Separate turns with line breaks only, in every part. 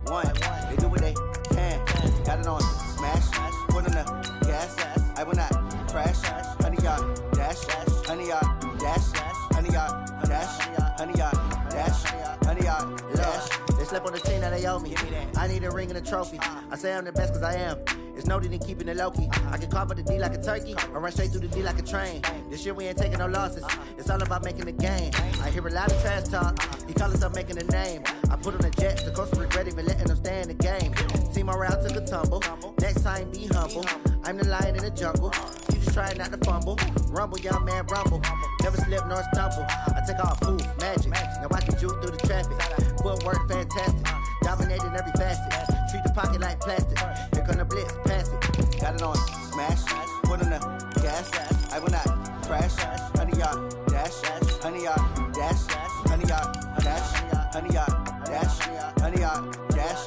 one. They do what they can. Got it on smash, foot on the gas. I will not crash. 100-yard dash, 100-yard dash, 100-yard dash, 100-yard dash, 100-yard dash. They slept on the team that they owe me. I need a ring and a trophy. I say I'm the best cause I am. It's noted in keeping it low-key. I can carve up the D like a turkey or run straight through the D like a train. This year we ain't taking no losses. It's all about making the game. I hear a lot of trash talk. He call himself making a name. I put on the Jets. The coach regret even letting them stay in the game. Team morale took a tumble. Next time be humble. I'm the lion in the jungle. You just try not to fumble. Rumble, young man, rumble. Never slip nor stumble. I take off poof, magic. Now I can juke through the traffic. Footwork fantastic. Dominating every facet. Treat the pocket like plastic. Here come the blitz, pass it. Got it on smash. Foot on the gas. I will not crash. 100-yard dash. 100-yard dash. 100-yard dash. 100-yard dash. 100-yard dash.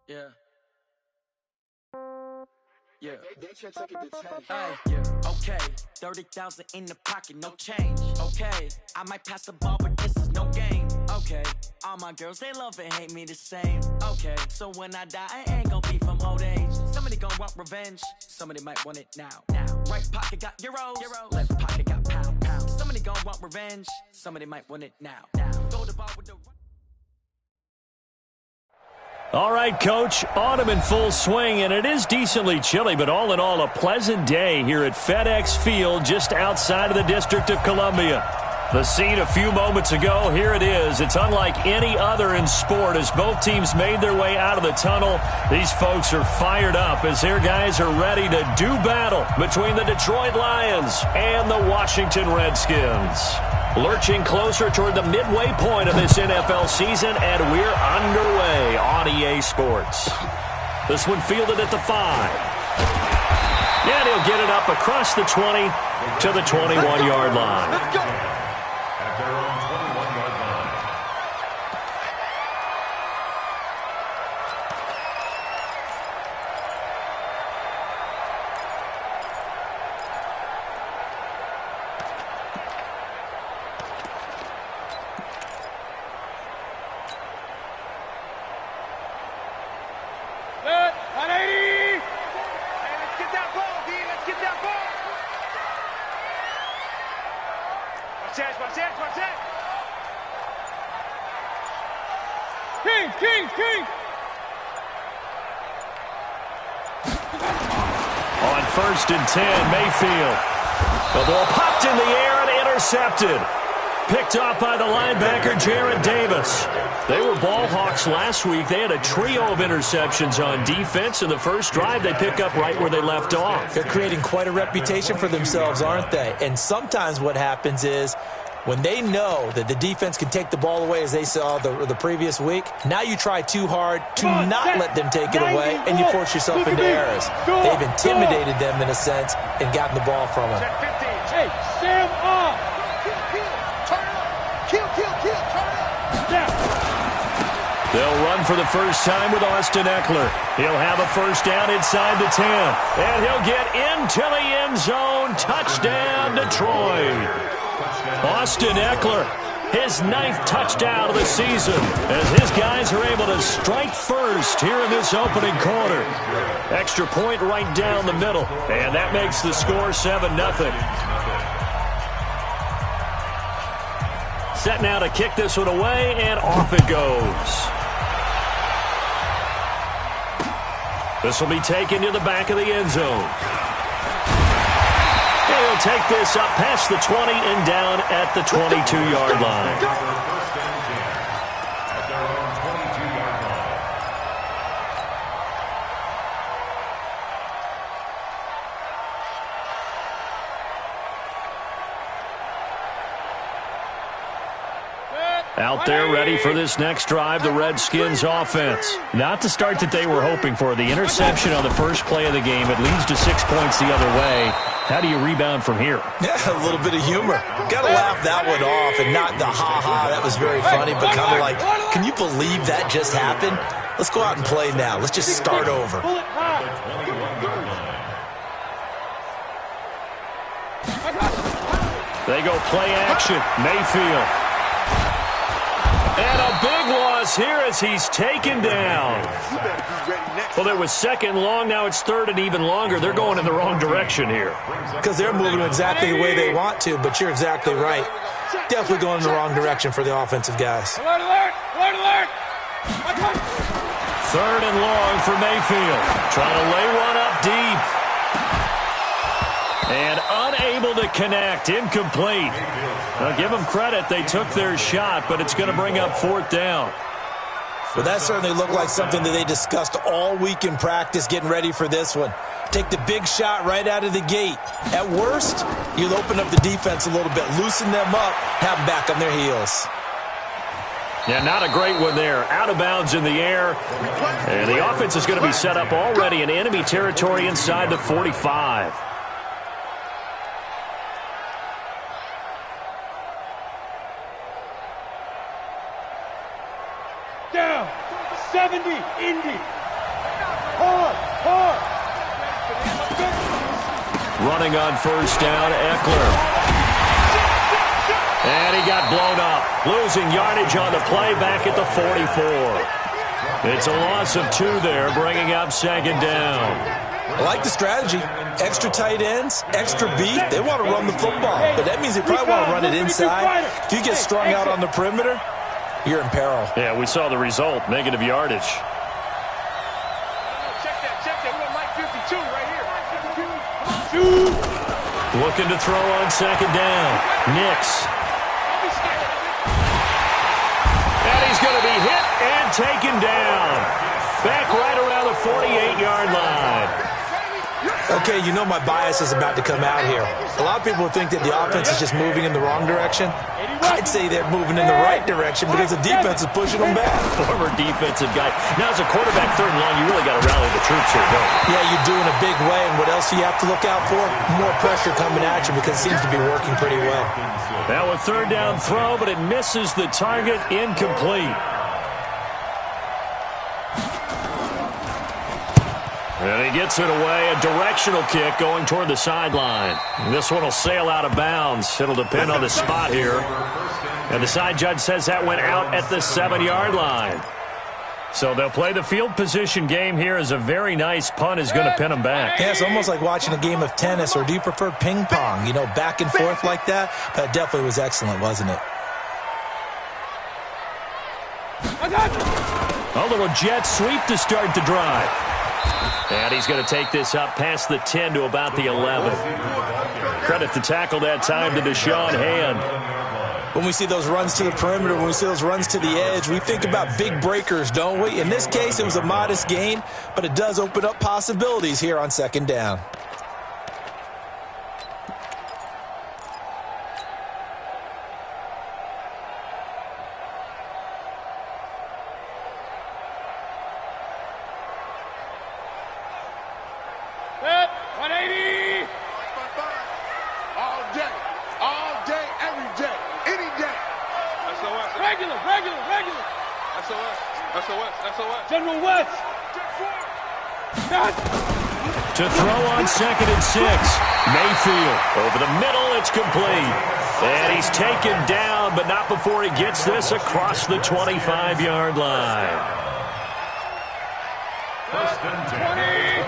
Yeah. Yeah. Yeah. Okay. 30,000 in the pocket, no change. Okay. I might pass the ball, but this is no game. Okay. All my girls, they love and hate me the same. Okay. So when I die, I ain't gonna be from old age. Somebody gonna want revenge. Somebody might want it now. Right pocket got euros. Left pocket got pound. Somebody gonna want revenge. Somebody might want it now. Go to bar with the...
All right, Coach, autumn in full swing, and it is decently chilly, but all in all, a pleasant day here at FedEx Field just outside of the District of Columbia. The scene a few moments ago, here it is. It's unlike any other in sport as both teams made their way out of the tunnel. These folks are fired up as their guys are ready to do battle between the Detroit Lions and the Washington Redskins. Lurching closer toward the midway point of this NFL season, and we're underway on EA Sports. This one fielded at the 5. And he'll get it up across the 20 to the 21-yard line.
Let's go. At their own 21-yard line.
King!
On 1st and 10, Mayfield. The ball popped in the air and intercepted. Picked off by the linebacker, Jarrad Davis. They were ball hawks last week. They had a trio of interceptions on defense. In the first drive, they pick up right where they left off.
They're creating quite a reputation for themselves, aren't they? And sometimes what happens is when they know that the defense can take the ball away, as they saw the previous week, now you try too hard to not let them take it away, and you force yourself into errors. They've intimidated them in a sense and gotten the ball from them.
Hey, Sam off! Kill, turn up!
They'll run for the first time with Austin Eckler. He'll have a first down inside the 10. And he'll get into the end zone. Touchdown, Detroit. Austin Eckler, his 9th touchdown of the season, as his guys are able to strike first here in this opening quarter. Extra point right down the middle, and that makes the score 7-0. Set now to kick this one away, and off it goes. This will be taken to the back of the end zone. He'll take this up past the 20 and down at the 22-yard line. Out there ready for this next drive, the Redskins offense. Not the start that they were hoping for. The interception on the first play of the game. It leads to 6 points the other way. How do you rebound from here?
Yeah, a little bit of humor. Got to laugh that one off and not the ha-ha. That was very funny, but kind of like, can you believe that just happened? Let's go out and play now. Let's just start over.
They go play action. Mayfield. And a big loss here as he's taken down. Well, it was second long. Now it's third and even longer. They're going in the wrong direction here.
Because they're moving exactly the way they want to, but you're exactly right. Definitely going in the wrong direction for the offensive guys.
Alert, alert, alert, alert.
Third and long for Mayfield. Trying to lay one up deep. And unable to connect. Incomplete. Now, give them credit. They took their shot, but it's going to bring up fourth down.
Well, that certainly looked like something that they discussed all week in practice getting ready for this one. Take the big shot right out of the gate. At worst, you'll open up the defense a little bit, loosen them up, have them back on their heels.
Yeah, not a great one there. Out of bounds in the air. And the offense is going to be set up already in enemy territory inside the 45.
Down. 70. Indy. Hard. Hard.
Running on first down, Eckler. And he got blown up. Losing yardage on the play back at the 44. It's a loss of 2 there, bringing up second down.
I like the strategy. Extra tight ends, extra beef. They want to run the football, but that means they probably want to run it inside. If you get strung out on the perimeter, you're in peril.
Yeah, we saw the result, negative yardage.
Check that. We got Mike 52 right here.
Looking to throw on second down. Nix. And he's going to be hit and taken down. Back right around the 48-yard line.
Okay, you know my bias is about to come out here. A lot of people think that the offense is just moving in the wrong direction. I'd say they're moving in the right direction because the defense is pushing them back.
Former defensive guy. Now, as a quarterback, third and long, you really got to rally the troops here, don't you?
Yeah, you do in a big way. And what else do you have to look out for? More pressure coming at you because it seems to be working pretty well.
Now a third down throw, but it misses the target. Incomplete. And he gets it away. A directional kick going toward the sideline. This one will sail out of bounds. It'll depend on the spot here. And the side judge says that went out at the 7-yard line. So they'll play the field position game here as a very nice punt is going to pin them back.
Yeah, it's almost like watching a game of tennis, or do you prefer ping pong? You know, back and forth like that? That definitely was excellent, wasn't it?
A little jet sweep to start the drive. And he's going to take this up past the 10 to about the 11. Credit the tackle that time to Deshaun Hand.
When we see those runs to the perimeter, when we see those runs to the edge, we think about big breakers, don't we? In this case, it was a modest gain, but it does open up possibilities here on second down.
To throw on second and 6. Mayfield over the middle. It's complete. And he's taken down, but not before he gets this across the 25-yard line.
First and 10,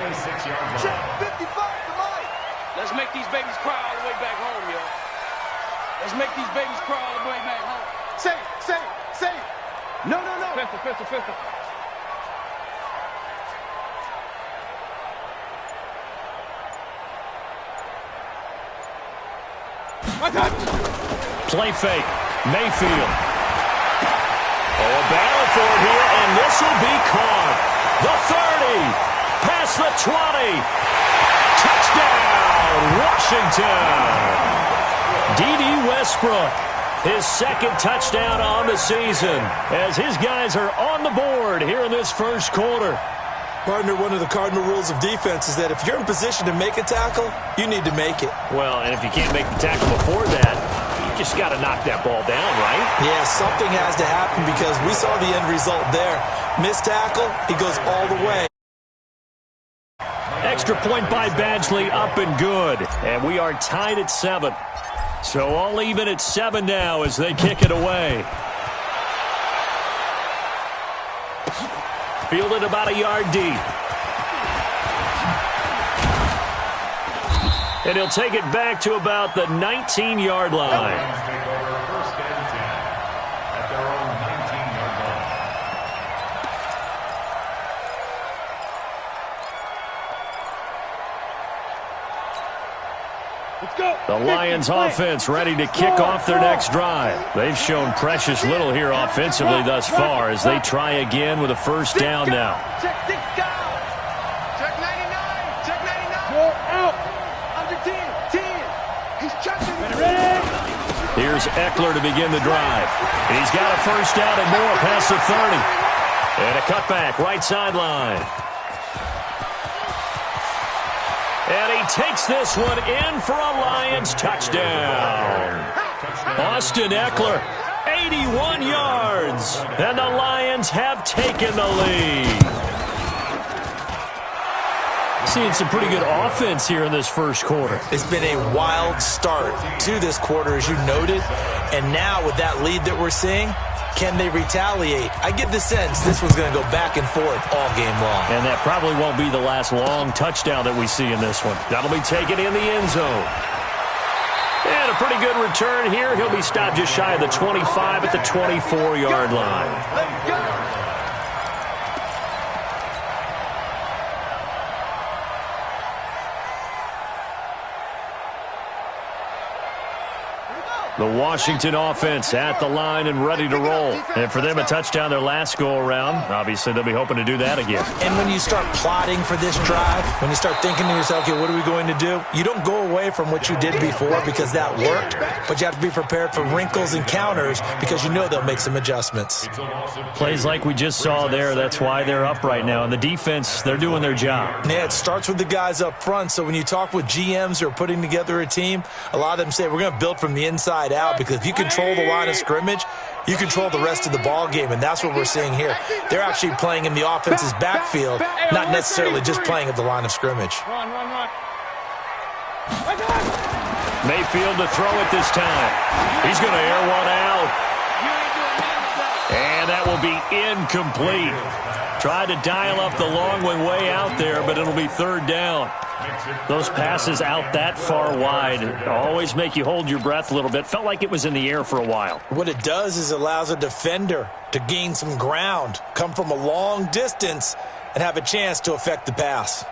26-yard line.
Let's make these babies cry all the way back home, yo. Let's make these babies cry all the way back home. Say it. No. Pistol.
Play fake. Mayfield. Oh, a battle for it here, and this will be caught. The 30. Past the 20. Touchdown, Washington. D.D. Westbrook. His second touchdown on the season as his guys are on the board here in this first quarter.
Partner, one of the cardinal rules of defense is that if you're in position to make a tackle, you need to make it.
Well, and if you can't make the tackle before that, you just got to knock that ball down, right?
Yeah, something has to happen because we saw the end result there. Missed tackle, he goes all the way.
Extra point by Badgley, up and good. And we are tied at 7. So all even at 7 now as they kick it away. Fielded about a yard deep. And he'll take it back to about the 19-yard line. The Lions offense ready to kick off their next drive. They've shown precious little here offensively thus far as they try again with a first down now.
Check 6 down. Check 99. Check 99. Go out. Under 10. 10. He's checking.
Here's Eckler to begin the drive. And he's got a first down and more past the 30. And a cutback right sideline. And he takes this one in for a Lions touchdown. Austin Eckler, 81 yards. And the Lions have taken the lead. Seeing some pretty good offense here in this first quarter.
It's been a wild start to this quarter, as you noted. And now with that lead that we're seeing, can they retaliate? I get the sense this one's going to go back and forth all game long.
And that probably won't be the last long touchdown that we see in this one. That'll be taken in the end zone. And a pretty good return here. He'll be stopped just shy of the 25 at the 24-yard line.
Let's go.
The Washington offense at the line and ready to roll. And for them, a touchdown their last go-around. Obviously, they'll be hoping to do that again.
And when you start plotting for this drive, when you start thinking to yourself, okay, what are we going to do? You don't go away from what you did before because that worked, but you have to be prepared for wrinkles and counters because you know they'll make some adjustments.
Plays like we just saw there, that's why they're up right now. And the defense, they're doing their job.
Yeah, it starts with the guys up front. So when you talk with GMs who are putting together a team, a lot of them say we're going to build from the inside out, because if you control the line of scrimmage, you control the rest of the ball game, and that's what we're seeing here. They're actually playing in the offense's backfield, not necessarily just playing at the line of scrimmage.
Run.
Mayfield to throw it this time. He's going to air one out. And that will be incomplete. Tried to dial up the long one way out there, but it'll be third down. Those passes out that far wide always make you hold your breath a little bit. Felt like it was in the air for a while.
What it does is it allows a defender to gain some ground, come from a long distance, and have a chance to affect the pass.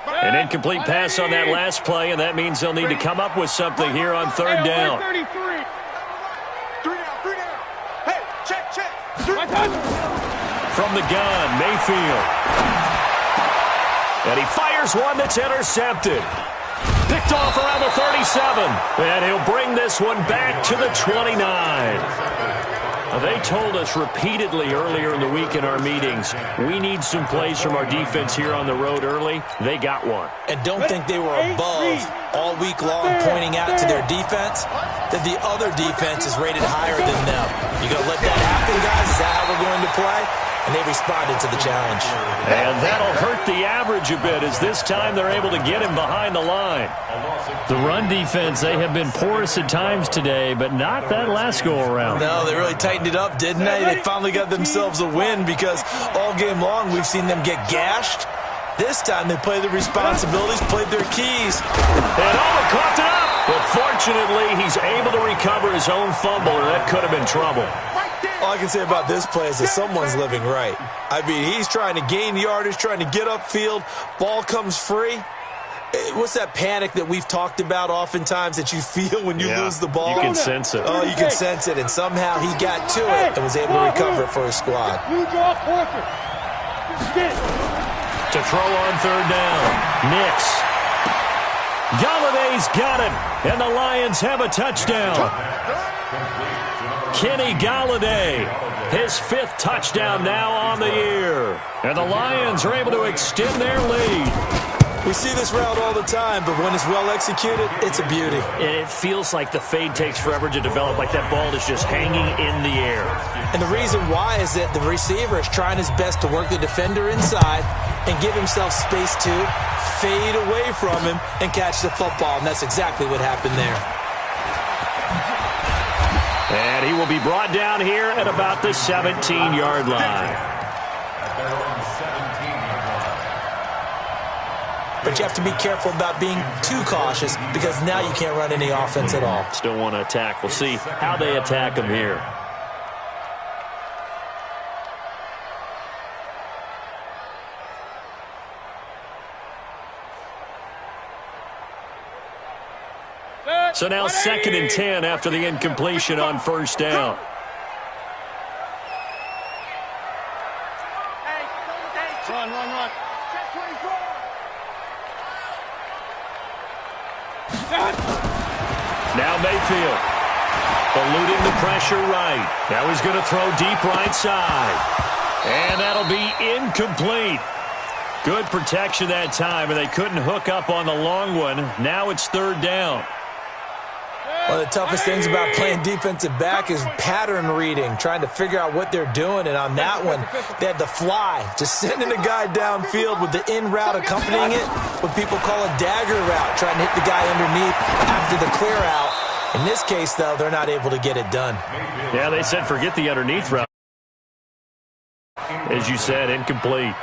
An incomplete pass on that last play, and that means they'll need to come up with something here on third down.
33. 3 down. Hey, check.
From the gun, Mayfield. And he fires one that's intercepted. Picked off around the 37. And he'll bring this one back to the 29. They told us repeatedly earlier in the week in our meetings, we need some plays from our defense here on the road early. They got one.
And don't think they were above all week long pointing out to their defense that the other defense is rated higher than them. You going to let that happen, guys? Is that how we're going to play? And they responded to the challenge.
And that'll hurt the average a bit as this time they're able to get him behind the line. The run defense, they have been porous at times today, but not that last go-around.
No, they really tightened it up, didn't they? They finally got themselves a win because all game long we've seen them get gashed. This time they played their responsibilities, played their keys.
And Owen coughed it up. But fortunately, he's able to recover his own fumble, or that could have been trouble.
All I can say about this play is that someone's living right. I mean, he's trying to gain yardage, trying to get upfield. Ball comes free. What's that panic that we've talked about oftentimes that you feel when you lose the ball?
You can sense it.
Oh, you can sense it. And somehow he got to it and was able to recover it for his squad.
To throw on third down. Nix. Galladay's got it. And the Lions have a touchdown. Kenny Golladay, his 5th touchdown now on the year. And the Lions are able to extend their lead.
We see this route all the time, but when it's well executed, it's a beauty.
It feels like the fade takes forever to develop, like that ball is just hanging in the air.
And the reason why is that the receiver is trying his best to work the defender inside and give himself space to fade away from him and catch the football, and that's exactly what happened there.
And he will be brought down here at about the 17-yard line.
But you have to be careful about being too cautious because now you can't run any offense at all.
Still want to attack. We'll see how they attack him here. So now 2nd and 10 after the incompletion on 1st down.
Run, run, run.
Now Mayfield, eluding the pressure right. Now he's going to throw deep right side. And that'll be incomplete. Good protection that time, and they couldn't hook up on the long one. Now it's 3rd down.
One of the toughest things about playing defensive back is pattern reading, trying to figure out what they're doing. And on that one, they had the fly, just sending a guy downfield with the in route accompanying it, what people call a dagger route, trying to hit the guy underneath after the clear out. In this case, though, they're not able to get it done.
Yeah, they said forget the underneath route. As you said, incomplete.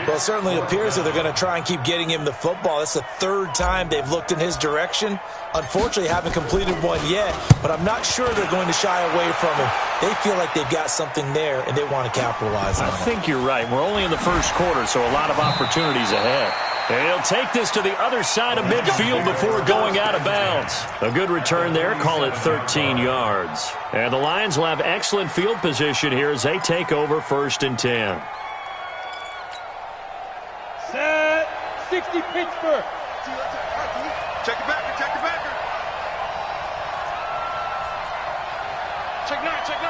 Well, it certainly appears that they're going to try and keep getting him the football. That's the 3rd time they've looked in his direction. Unfortunately, haven't completed one yet, but I'm not sure they're going to shy away from him. They feel like they've got something there, and they want to capitalize on it.
I think you're right. We're only in the 1st quarter, so a lot of opportunities ahead. And he'll take this to the other side of midfield before going out of bounds. A good return there. Call it 13 yards. And the Lions will have excellent field position here as they take over 1st and 10.
Set 60 Pittsburgh.
Check it backer, check it backer.
Check 9, check 9.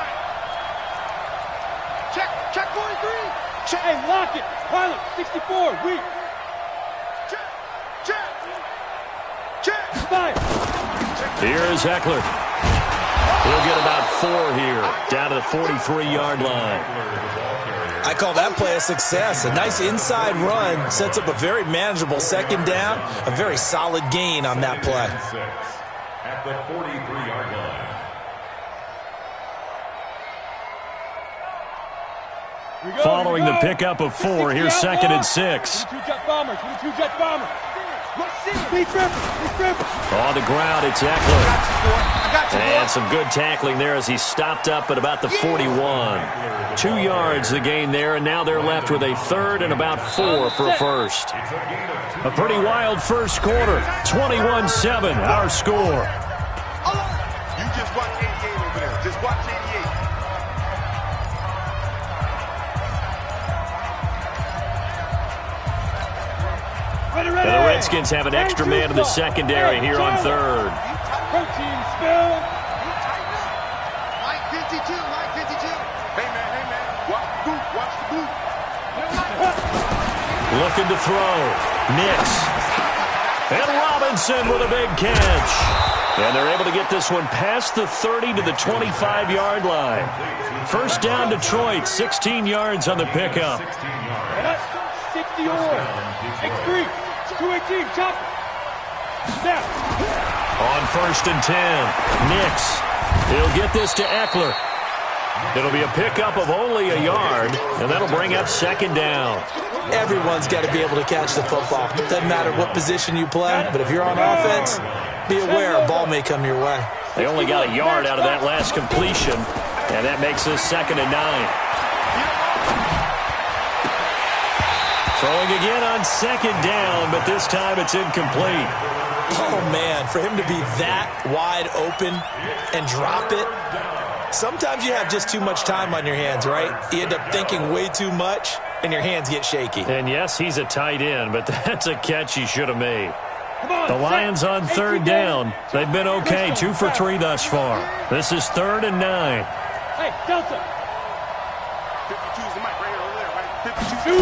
Check 43. Check. Hey, lock it. Pilot 64. Weak. Check. Fire.
Here's Eckler. He'll get about 4 here, down to the 43-yard line.
I call that play a success. A nice inside run sets up a very manageable 2nd down, a very solid gain on that play.
At the 43-yard line.
Following the pickup of 4, here's 2nd and 6.
22 jet bombers. 22 jet bombers.
On the ground, it's Eckler. And some good tackling there as he stopped up at about the 41. 2 yards the gain there, and now they're left with a 3rd and about 4 for a first. A pretty wild 1st quarter. 21-7, our score.
You just watch 88 over there. Just watch 88.
And the Redskins have an extra man in the secondary here on 3rd.
Protein spill.
Mike 52. Hey, man. Watch the boot.
Looking to throw. Nix. And Robinson with a big catch. And they're able to get this one past the 30 to the 25-yard line. 1st down, Detroit. 16 yards on the pickup.
60 or. X3. 218. Chop. Snap.
On 1st and 10. Nix. He'll get this to Eckler. It'll be a pickup of only a yard, and that'll bring up 2nd down.
Everyone's got to be able to catch the football. Doesn't matter what position you play, but if you're on offense, be aware a ball may come your way.
They only got a yard out of that last completion, and that makes this 2nd and 9. Throwing again on 2nd down, but this time it's incomplete.
Oh, man, for him to be that wide open and drop it. Sometimes you have just too much time on your hands, right? You end up thinking way too much, and your hands get shaky.
And yes, he's a tight end, but that's a catch he should have made. The Lions on third down. They've been okay, 2 for 3 thus far. This is 3rd and 9.
Hey, Delta. 52's the mic right here over there, right? 52.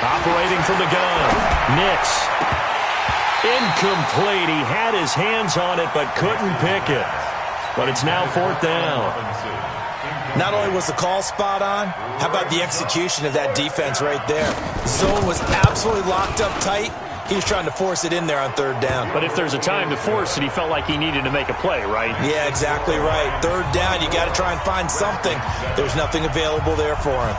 Operating from the gun. Nix. Incomplete. He had his hands on it but couldn't pick it. But it's now 4th down.
Not only was the call spot on, how about the execution of that defense right there? The zone was absolutely locked up tight. He was trying to force it in there on 3rd down.
But if there's a time to force it, he felt like he needed to make a play, right?
Yeah, exactly right. 3rd down, you got to try and find something. There's nothing available there for him.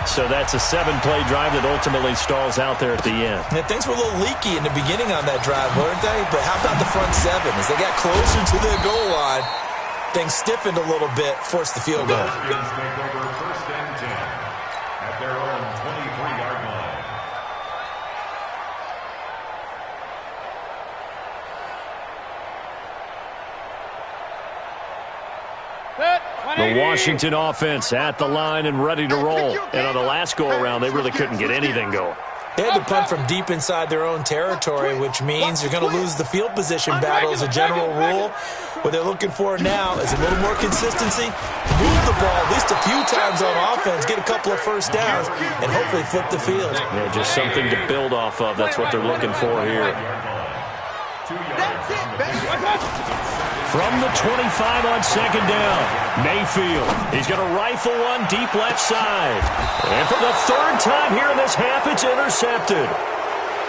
So that's a 7-play drive that ultimately stalls out there at the end.
Yeah, things were a little leaky in the beginning on that drive, weren't they? But how about the front 7? As they got closer to the goal line, things stiffened a little bit, forced the field goal.
Redskins take over 1st and 10 at their own 23-yard line.
The Washington offense at the line and ready to roll. And on the last go-around, they really couldn't get anything going.
They had to punt from deep inside their own territory, which means you're going to lose the field position battle as a general rule. What they're looking for now is a little more consistency, move the ball at least a few times on offense, get a couple of first downs, and hopefully flip the field.
Yeah, just something to build off of. That's what they're looking for here. From the 25 on 2nd down, Mayfield. He's going to rifle one deep left side. And for the 3rd time here in this half, it's intercepted.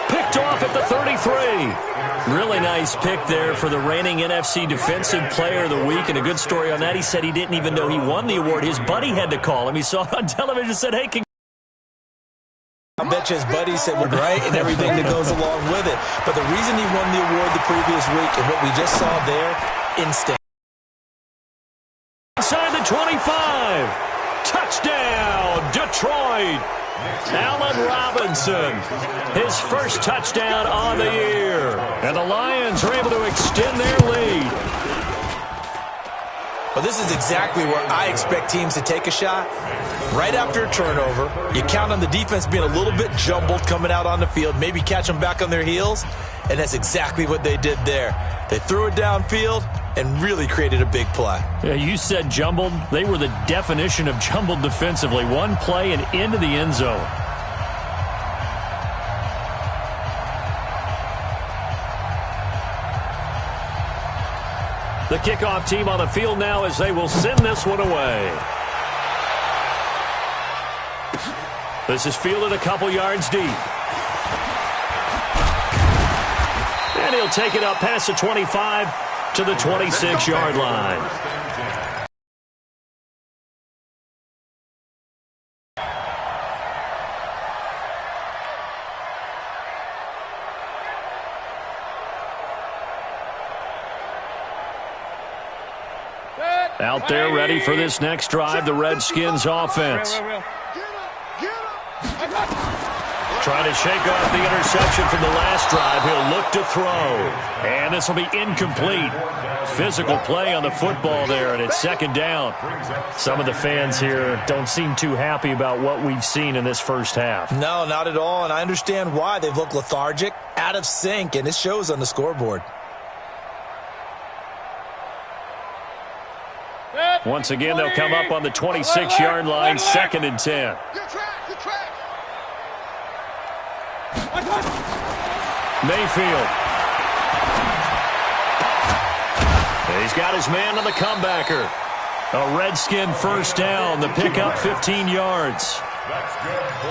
Picked off at the 33. Really nice pick there for the reigning NFC Defensive Player of the Week. And a good story on that. He said he didn't even know he won the award. His buddy had to call him. He saw it on television and said, hey,
I bet you his buddy said, well, right, and everything that goes along with it. But the reason he won the award the previous week and what we just saw there, instinct.
Inside the 25. Touchdown, Detroit. Allen Robinson, his first touchdown on the year. And the Lions are able to extend their lead.
Well, this is exactly where I expect teams to take a shot. Right after a turnover, you count on the defense being a little bit jumbled coming out on the field, maybe catch them back on their heels, and that's exactly what they did there. They threw it downfield and really created a big play.
Yeah, you said jumbled. They were the definition of jumbled defensively. One play and into the end zone. The kickoff team on the field now as they will send this one away. This is fielded a couple yards deep. And he'll take it up past the 25 to the 26-yard line. Out there ready for this next drive, the Redskins offense. Trying to shake off the interception from the last drive. He'll look to throw. And this will be incomplete. Physical play on the football there, and it's 2nd down. Some of the fans here don't seem too happy about what we've seen in this first half.
No, not at all, and I understand why. They've looked lethargic, out of sync, and it shows on the scoreboard.
Once again, they'll come up on the 26-yard line, 2nd and 10. Mayfield. He's got his man on the comebacker. A Redskin first down, the pickup 15 yards.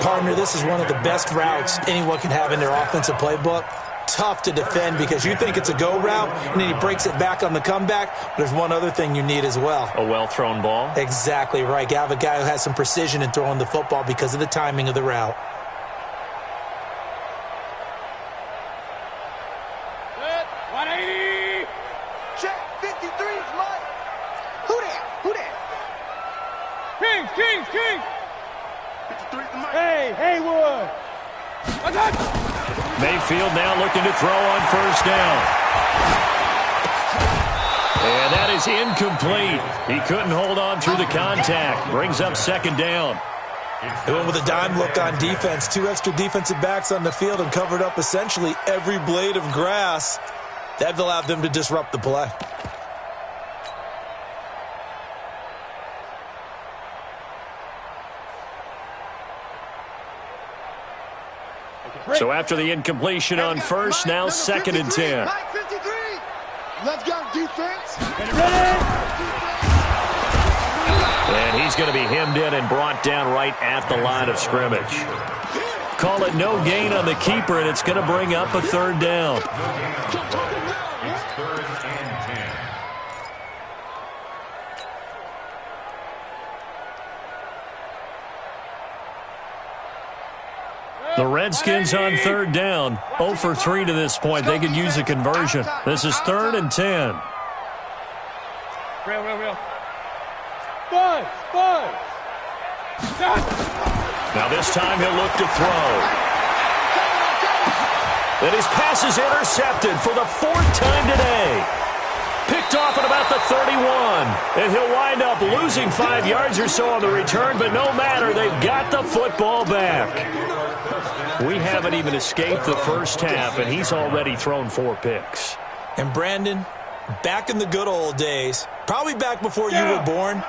Partner, this is one of the best routes anyone can have in their offensive playbook. Tough to defend because you think it's a go route, and then he breaks it back on the comeback. There's one other thing you need as well.
A well-thrown ball?
Exactly right. You have a guy who has some precision in throwing the football because of the timing of the route.
Good. 180.
Check 53's Mike. Who that? Who that?
Kings.
53's the Mike.
Hey, Haywood.
Mayfield now looking to throw on first down. And that is incomplete. He couldn't hold on through the contact. Brings up 2nd down.
They went with a dime look on defense. 2 extra defensive backs on the field and covered up essentially every blade of grass. That allowed them to disrupt the play.
So after the incompletion on first, now 2nd and 10.
Let's go, defense.
And he's going to be hemmed in and brought down right at the line of scrimmage. Call it no gain on the keeper, and it's going to bring up a 3rd down.
It's 3rd and 10.
The Redskins on 3rd down. 0 for 3 to this point. They could use a conversion. This is 3rd and 10.
Real. Buzz.
Now this time he'll look to throw. And his pass is intercepted for the 4th time today. Picked off at about the 31. And he'll wind up losing 5 yards or so on the return, but no matter, they've got the football back. We haven't even escaped the first half, and he's already thrown 4 picks.
And Brandon, back in the good old days, probably back before you were born,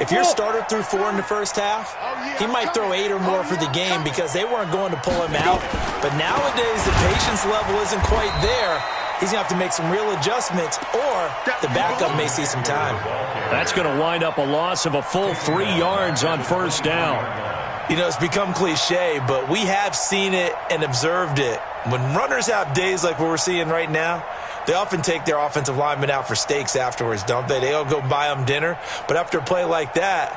if your starter threw 4 in the first half, he might throw 8 or more for the game because they weren't going to pull him out. But nowadays, the patience level isn't quite there. He's going to have to make some real adjustments, or the backup may see some time.
That's going to wind up a loss of a full 3 yards on first down.
You know, it's become cliche, but we have seen it and observed it. When runners have days like what we're seeing right now, they often take their offensive linemen out for steaks afterwards, don't they? They'll go buy them dinner. But after a play like that,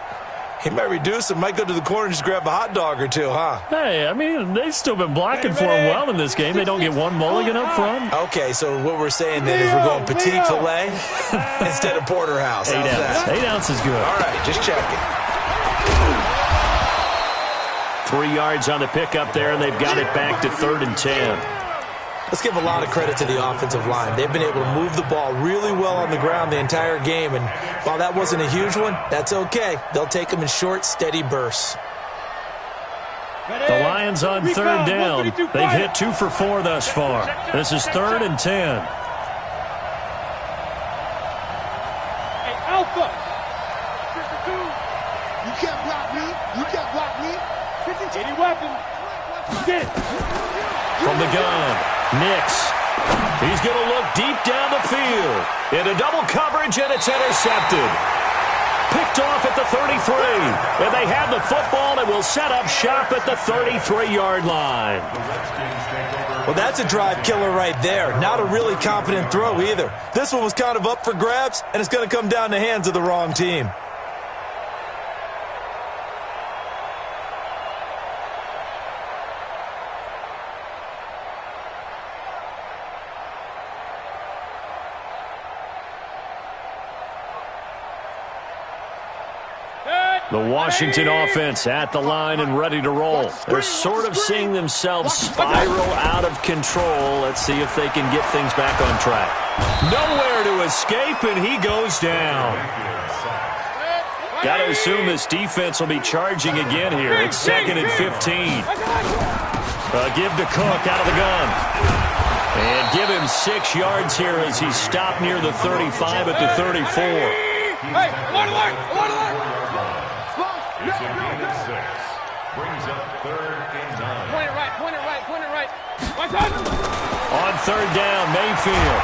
he might reduce him, might go to the corner and just grab a hot dog or two, huh?
Hey, I mean, they've still been blocking for him well in this game. They don't get one mulligan up front.
Okay, so what we're saying then is we're going petite filet instead of porterhouse.
8 ounce. 8 ounce is good.
All right, just checking.
3 yards on the pickup there, and they've got it back to 3rd and 10.
Let's give a lot of credit to the offensive line. They've been able to move the ball really well on the ground the entire game, and while that wasn't a huge one, that's okay. They'll take them in short, steady bursts.
The Lions on 3rd down. They've hit 2 for 4 thus far. This is 3rd and 10.
Hey, Alpha. You can't block me. Any weapon. Get it.
From the gun, Nix. He's going to look deep down the field. Into double coverage, and it's intercepted. Picked off at the 33. And they have the football and will set up shop at the 33-yard line.
Well, that's a drive killer right there. Not a really confident throw either. This one was kind of up for grabs, and it's going to come down the hands of the wrong team.
The Washington offense at the line and ready to roll. They're sort of seeing themselves spiral out of control. Let's see if they can get things back on track. Nowhere to escape, and he goes down. Got to assume this defense will be charging again here. It's 2nd and 15. Give to Cook out of the gun. And give him 6 yards here as he's stopped near the 35 at the 34.
Hey, alert!
It's a gain of 6. Brings up 3rd and 9.
Point it right.
On 3rd down, Mayfield.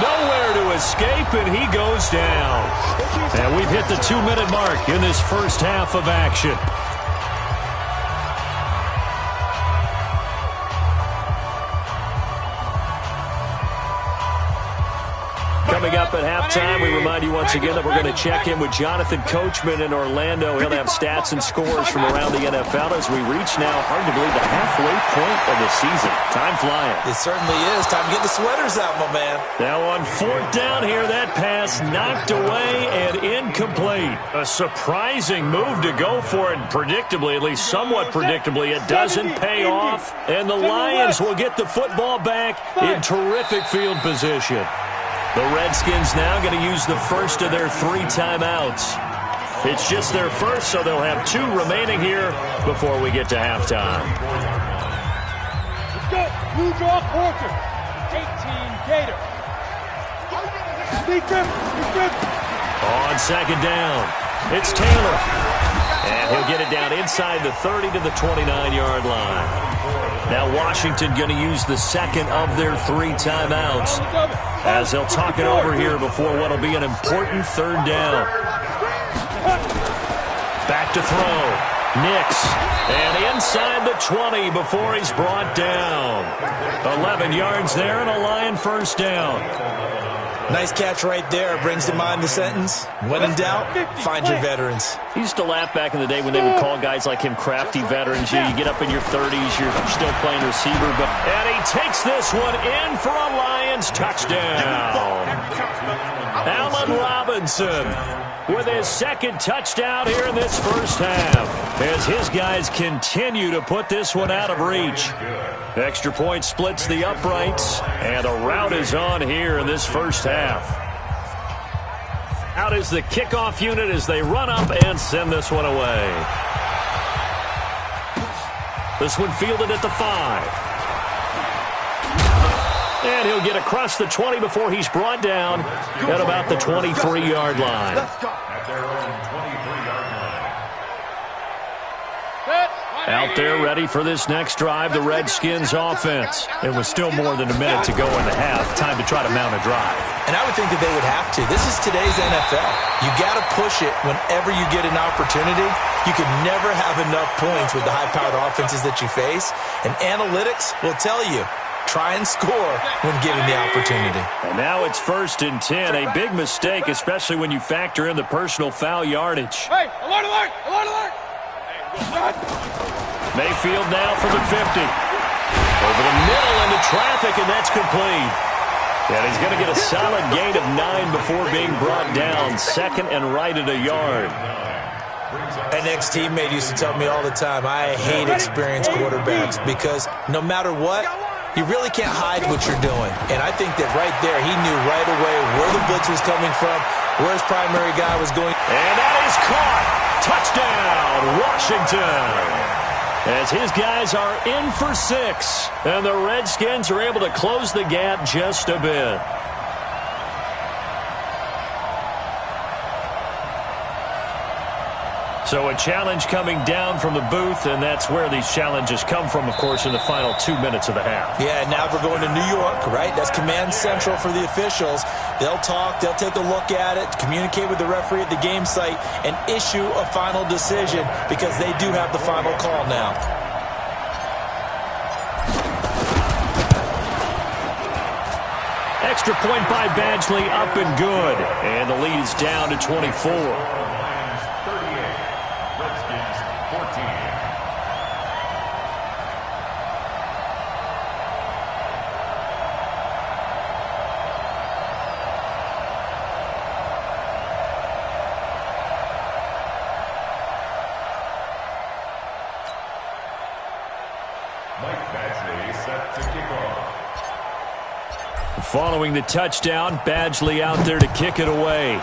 Nowhere to escape, and he goes down. And we've hit the 2-minute mark in this first half of action. Coming up at halftime, we remind you once again that we're going to check in with Jonathan Coachman in Orlando. He'll have stats and scores from around the NFL as we reach now, hard to believe, the halfway point of the season. Time flying.
It certainly is. Time to get the sweaters out, my man.
Now on 4th down here, that pass knocked away and incomplete. A surprising move to go for it, and predictably, at least somewhat predictably, it doesn't pay off. And the Lions will get the football back in terrific field position. The Redskins now going to use the first of their 3 timeouts. It's just their first, so they'll have 2 remaining here before we get to halftime.
Let's go. You draw quarter. 18 Gator. Sneak grip.
On second down, it's Taylor. And he'll get it down inside the 30 to the 29-yard line. Now Washington going to use the second of their 3 timeouts as they'll talk it over here before what will be an important third down. Back to throw. Nix. And inside the 20 before he's brought down. 11 yards there and a Lion first down.
Nice catch right there. Brings to mind the sentence, when in doubt, find your veterans.
I used to laugh back in the day when they would call guys like him crafty veterans. You get up in your 30s, you're still playing receiver. And he takes this one in for a Lions touchdown. Allen Robinson with his second touchdown here in this first half as his guys continue to put this one out of reach. Extra point splits the uprights, and a rout is on here in this first half. Out is the kickoff unit as they run up and send this one away. This one fielded at the 5. And he'll get across the 20 before he's brought down at about the 23-yard line.
At their own 23-yard line.
Out there ready for this next drive, the Redskins offense. It was still more than a minute to go in the half. Time to try to mount a drive.
And I would think that they would have to. This is today's NFL. You got to push it whenever you get an opportunity. You can never have enough points with the high-powered offenses that you face. And analytics will tell you, try and score when given the opportunity.
And now it's 1st and 10. A big mistake, especially when you factor in the personal foul yardage.
Hey, alert, alert, alert, alert.
Mayfield now for the 50. Over the middle into traffic, and that's complete. And he's going to get a solid gain of 9 before being brought down. Second and right at a yard.
An ex-teammate used to tell me all the time, I hate experienced quarterbacks because no matter what, you really can't hide what you're doing. And I think that right there, he knew right away where the blitz was coming from, where his primary guy was going.
And that is caught. Touchdown, Washington. As his guys are in for 6. And the Redskins are able to close the gap just a bit. So a challenge coming down from the booth, and that's where these challenges come from, of course, in the final 2 minutes of the half.
Yeah, now we're going to New York, right? That's command central for the officials. They'll talk, they'll take a look at it, communicate with the referee at the game site, and issue a final decision because they do have the final call now.
Extra point by Badgley, up and good. And the lead is down to 24. Following the touchdown, Badgley out there to kick it away.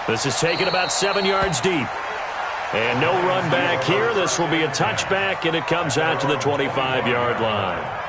This is taken about 7 yards deep. And no run back here. This will be a touchback, and it comes out to the 25-yard line.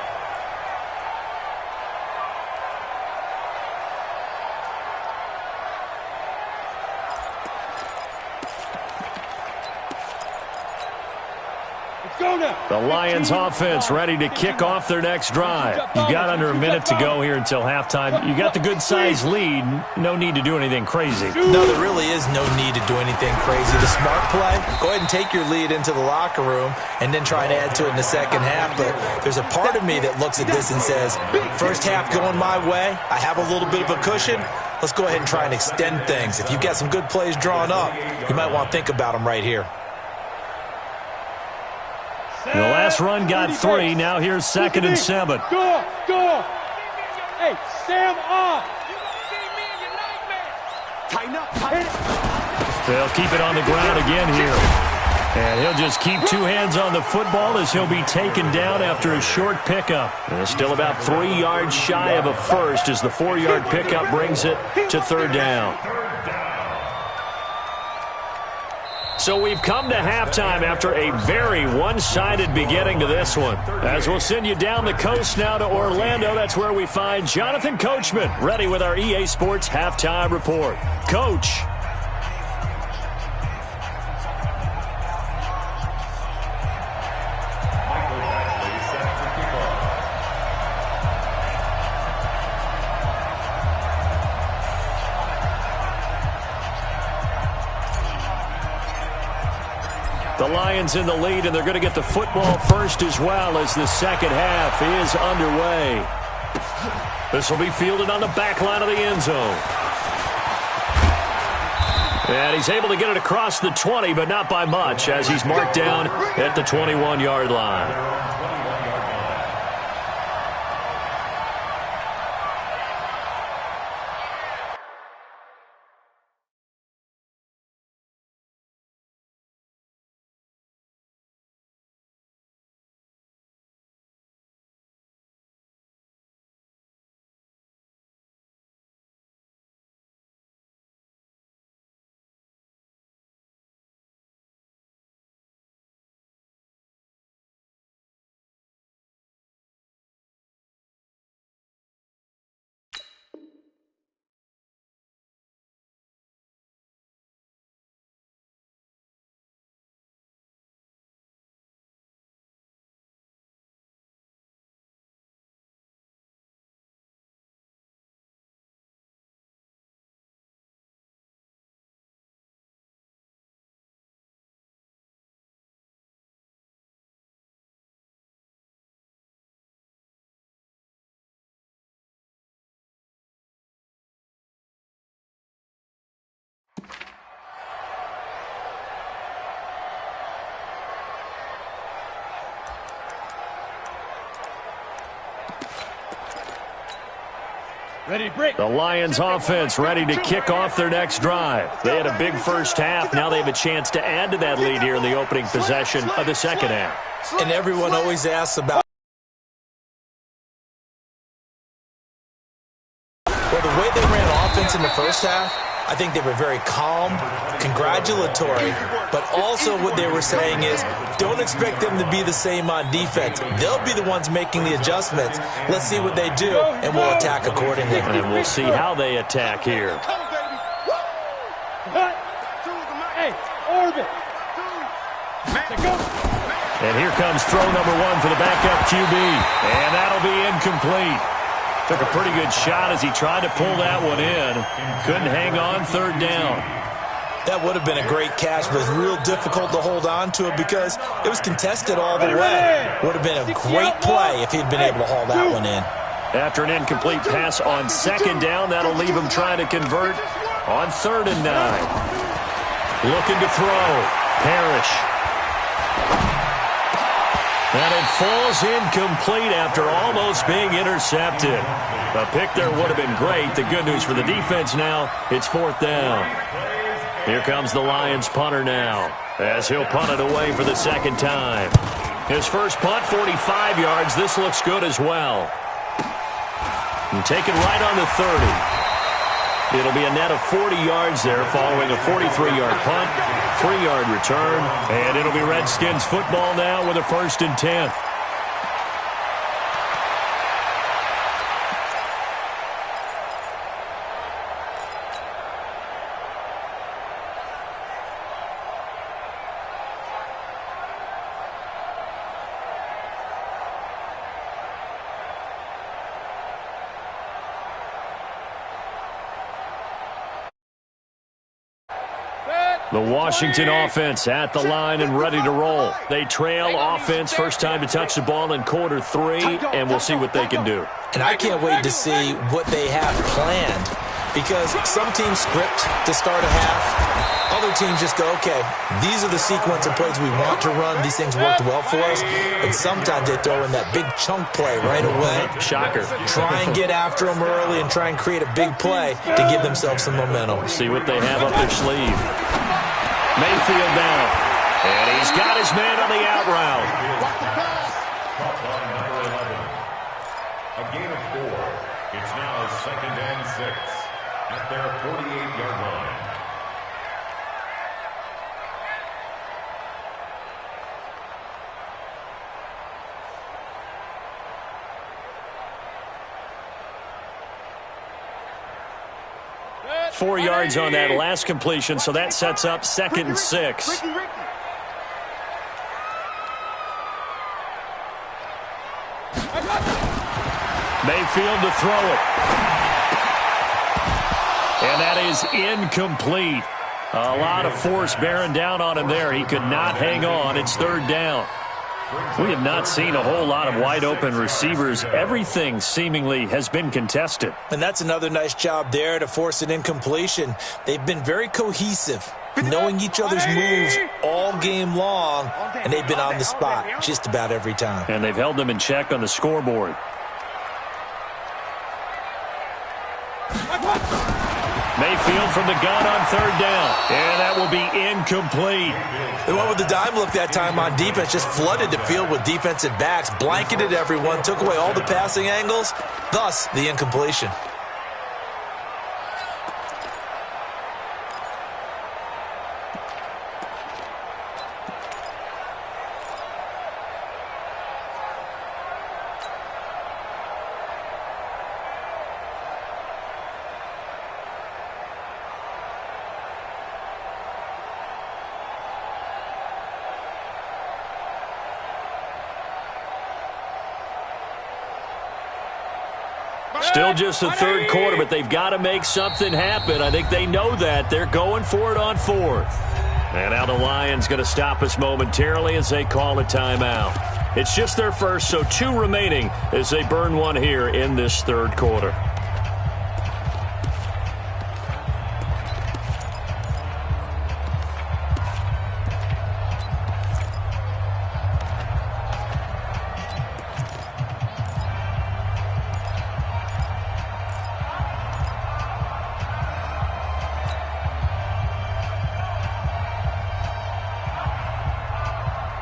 The Lions offense ready to kick off their next drive. You've got under a minute to go here until halftime. You got the good-sized lead. No need to do anything crazy.
No, there really is no need to do anything crazy. The smart play, go ahead and take your lead into the locker room and then try and add to it in the second half. But there's a part of me that looks at this and says, first half going my way, I have a little bit of a cushion. Let's go ahead and try and extend things. If you've got some good plays drawn up, you might want to think about them right here.
The last run got 3. Now here's 2nd and 7.
Go! Hey, Sam off!
They'll keep it on the ground again here. And he'll just keep two hands on the football as he'll be taken down after a short pickup. And still about 3 yards shy of a first as the 4-yard pickup brings it to third down. So we've come to halftime after a very one-sided beginning to this one. As we'll send you down the coast now to Orlando, that's where we find Jonathan Coachman, ready with our EA Sports Halftime Report. Coach. The Lions in the lead, and they're going to get the football first as well as the second half is underway. This will be fielded on the back line of the end zone. And he's able to get it across the 20, but not by much, as he's marked down at the 21-yard line. The Lions offense ready to kick off their next drive. They had a big first half. Now they have a chance to add to that lead here in the opening possession of the second half.
And everyone always asks about the way they ran offense in the first half. I think they were very calm, congratulatory, but also what they were saying is don't expect them to be the same on defense. They'll be the ones making the adjustments. Let's see what they do, and we'll attack accordingly.
And we'll see how they attack here. And here comes throw number 1 for the backup QB. And that'll be incomplete. Took a pretty good shot as he tried to pull that one in. Couldn't hang on third down.
That would have been a great catch, but it's real difficult to hold on to it because it was contested all the way. Would have been a great play if he'd been able to haul that one in.
After an incomplete pass on second down, that'll leave him trying to convert on 3rd and 9. Looking to throw. Parrish. And it falls incomplete after almost being intercepted. A pick there would have been great. The good news for the defense now, it's 4th down. Here comes the Lions punter now, as he'll punt it away for the second time. His first punt, 45 yards. This looks good as well. And taken right on the 30. It'll be a net of 40 yards there following a 43-yard punt, 3-yard return, and it'll be Redskins football now with a 1st and 10. The Washington offense at the line and ready to roll. They trail offense, first time to touch the ball in quarter 3, and we'll see what they can do.
And I can't wait to see what they have planned because some teams script to start a half. Other teams just go, okay, these are the sequence of plays we want to run. These things worked well for us. And sometimes they throw in that big chunk play right away.
Shocker.
Try and get after them early and try and create a big play to give themselves some momentum.
See what they have up their sleeve. Mayfield down. And he's got his man on the out route.
Caught by number 11. A gain of 4. It's now 2nd and 6 at their 48-yard line.
Four yards on that last completion, so that sets up 2nd and 6. Mayfield to throw it. And that is incomplete. A lot of force bearing down on him there. He could not hang on. It's 3rd down. We have not seen a whole lot of wide-open receivers. Everything seemingly has been contested.
And that's another nice job there to force an incompletion. They've been very cohesive, knowing each other's moves all game long, and they've been on the spot just about every time.
And they've held them in check on the scoreboard. Mayfield from the gun on 3rd down. And that will be incomplete.
They went with the dime look that time on defense, just flooded the field with defensive backs, blanketed everyone, took away all the passing angles, thus the incompletion.
Still just the 3rd quarter, but they've got to make something happen. I think they know that. They're going for it on 4th. And now the Lions going to stop us momentarily as they call a timeout. It's just their first, so 2 remaining as they burn one here in this 3rd quarter.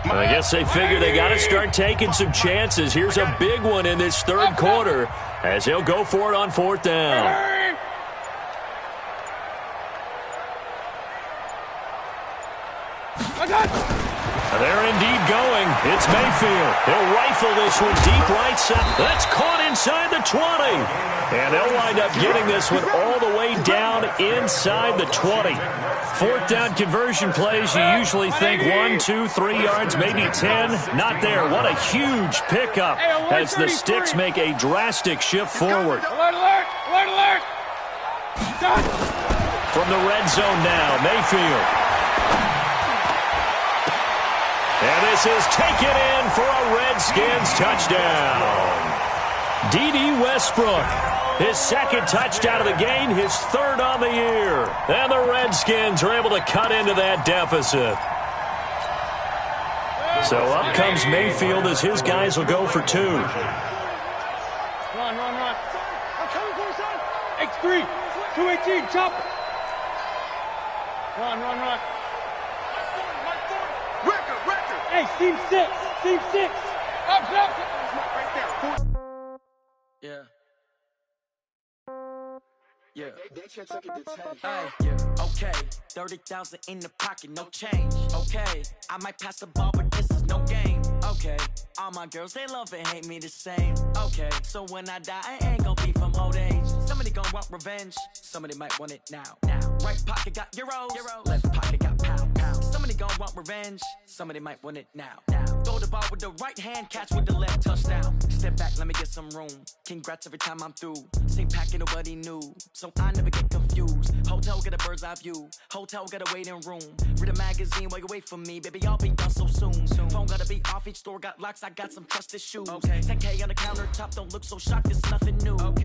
I guess they figure they got to start taking some chances. Here's a big one in this 3rd quarter as he'll go for it on 4th down. They're indeed going. It's Mayfield. He'll rifle this one deep right side. That's caught inside the 20. And they'll wind up getting this one all the way down inside the 20. 4th down conversion plays, you usually think 1, 2, 3 yards, maybe 10. Not there. What a huge pickup as the Sticks make a drastic shift forward.
Alert, alert, alert, alert.
From the red zone now, Mayfield. And this is taken in for a Redskins touchdown. D.D. Westbrook, his 2nd touchdown of the game, his 3rd on the year. And the Redskins are able to cut into that deficit. So up comes Mayfield as his guys will go for 2.
Run, run, run. X3, 218, chop. Run, run, run. Hey, seam 6, seam 6. Up, up. Right there. Yeah. Yeah. Yeah. Okay. 30,000 in the pocket, no change. Okay. I might pass the ball, but this is no game. Okay. All my girls, they love and hate me the same. Okay. So when I die, I ain't gonna be from old age. Somebody gonna want revenge. Somebody might want it now. Right pocket got euros. Left pocket got pound. Somebody gon' want revenge. Somebody might want it now. Throw the ball with the right hand, catch with the left, touchdown. Step back, let me get some room. Congrats every time I'm through. Same packet, nobody knew, so I never get confused. Hotel got a bird's eye view. Hotel got a waiting room. Read a magazine while you wait for me, baby. I'll be done so soon. Phone gotta be off. Each store got locks. I got some trusted shoes. Okay. 10K on the countertop. Don't look so shocked. It's nothing new. Okay.